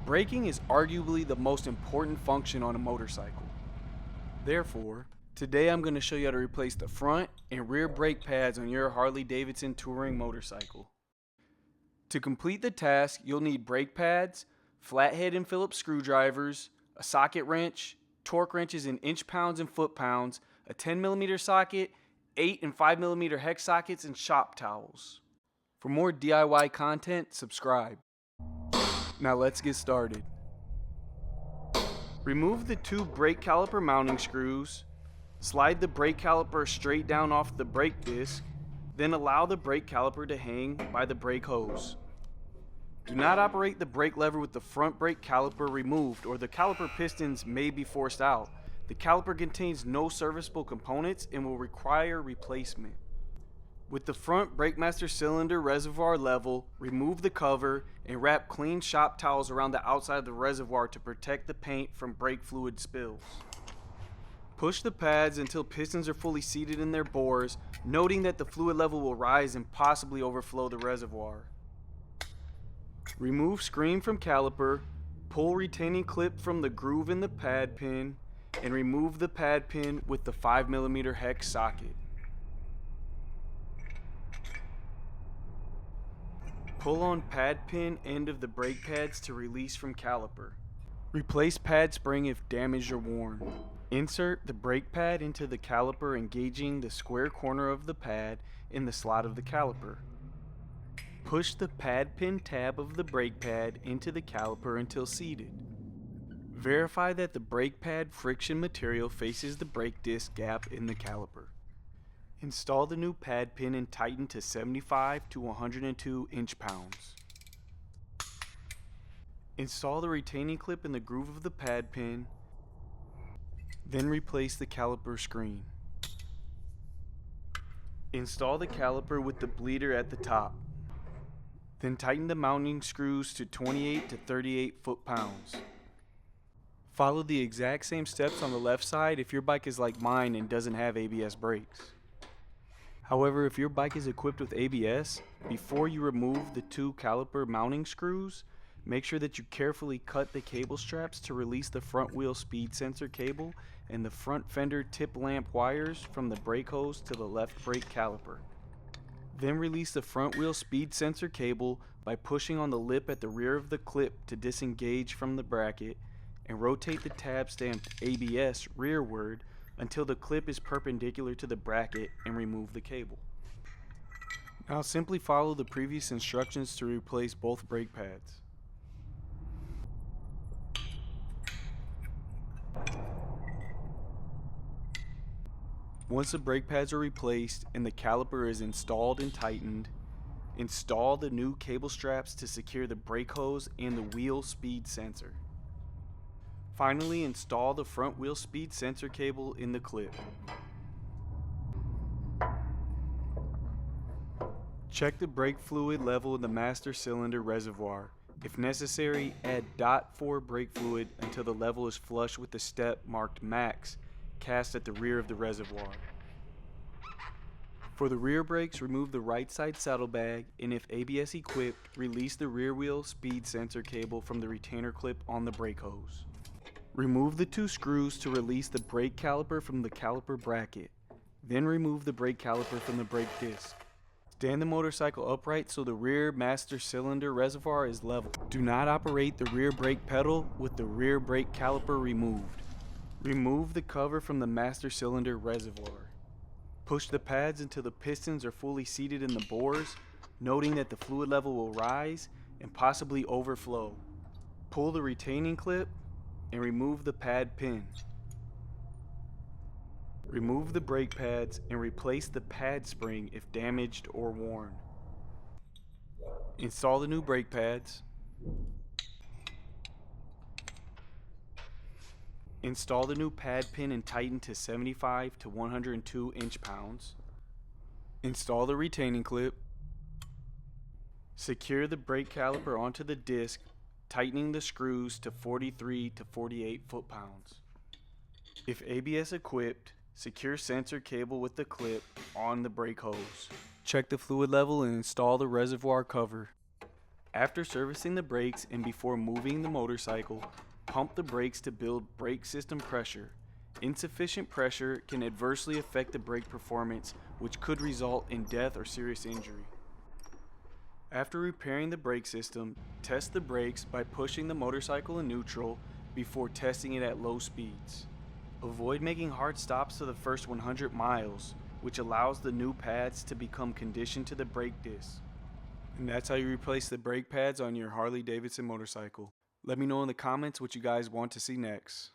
Braking is arguably the most important function on a motorcycle. Therefore, today I'm going to show you how to replace the front and rear brake pads on your Harley-Davidson touring motorcycle. To complete the task, you'll need brake pads, flathead and Phillips screwdrivers, a socket wrench, torque wrenches in inch-pounds and foot-pounds, a 10mm socket, 8 and 5mm hex sockets, and shop towels. For more DIY content, subscribe. Now let's get started. Remove the two brake caliper mounting screws, slide the brake caliper straight down off the brake disc, then allow the brake caliper to hang by the brake hose. Do not operate the brake lever with the front brake caliper removed, or the caliper pistons may be forced out. The caliper contains no serviceable components and will require replacement. With the front brake master cylinder reservoir level, remove the cover and wrap clean shop towels around the outside of the reservoir to protect the paint from brake fluid spills. Push the pads until pistons are fully seated in their bores, noting that the fluid level will rise and possibly overflow the reservoir. Remove screen from caliper, pull retaining clip from the groove in the pad pin, and remove the pad pin with the 5mm hex socket. Pull on pad pin end of the brake pads to release from caliper. Replace pad spring if damaged or worn. Insert the brake pad into the caliper, engaging the square corner of the pad in the slot of the caliper. Push the pad pin tab of the brake pad into the caliper until seated. Verify that the brake pad friction material faces the brake disc gap in the caliper. Install the new pad pin and tighten to 75 to 102 inch-pounds. Install the retaining clip in the groove of the pad pin, then replace the caliper screen. Install the caliper with the bleeder at the top. Then tighten the mounting screws to 28 to 38 foot-pounds. Follow the exact same steps on the left side if your bike is like mine and doesn't have ABS brakes. However, if your bike is equipped with ABS, before you remove the two caliper mounting screws, make sure that you carefully cut the cable straps to release the front wheel speed sensor cable and the front fender tip lamp wires from the brake hose to the left brake caliper. Then release the front wheel speed sensor cable by pushing on the lip at the rear of the clip to disengage from the bracket, and rotate the tab stamped ABS rearward until the clip is perpendicular to the bracket, and remove the cable. Now simply follow the previous instructions to replace both brake pads. Once the brake pads are replaced and the caliper is installed and tightened, install the new cable straps to secure the brake hose and the wheel speed sensor. Finally, install the front wheel speed sensor cable in the clip. Check the brake fluid level in the master cylinder reservoir. If necessary, add .4 brake fluid until the level is flush with the step marked max cast at the rear of the reservoir. For the rear brakes, remove the right side saddlebag, and if ABS equipped, release the rear wheel speed sensor cable from the retainer clip on the brake hose. Remove the two screws to release the brake caliper from the caliper bracket. Then remove the brake caliper from the brake disc. Stand the motorcycle upright so the rear master cylinder reservoir is level. Do not operate the rear brake pedal with the rear brake caliper removed. Remove the cover from the master cylinder reservoir. Push the pads until the pistons are fully seated in the bores, noting that the fluid level will rise and possibly overflow. Pull the retaining clip and remove the pad pin. Remove the brake pads and replace the pad spring if damaged or worn. Install the new brake pads. Install the new pad pin and tighten to 75 to 102 inch-pounds. Install the retaining clip. Secure the brake caliper onto the disc, tightening the screws to 43 to 48 foot-pounds. If ABS equipped, secure sensor cable with the clip on the brake hose. Check the fluid level and install the reservoir cover. After servicing the brakes and before moving the motorcycle, pump the brakes to build brake system pressure. Insufficient pressure can adversely affect the brake performance, which could result in death or serious injury. After repairing the brake system, test the brakes by pushing the motorcycle in neutral before testing it at low speeds. Avoid making hard stops to the first 100 miles, which allows the new pads to become conditioned to the brake disc. And that's how you replace the brake pads on your Harley-Davidson motorcycle. Let me know in the comments what you guys want to see next.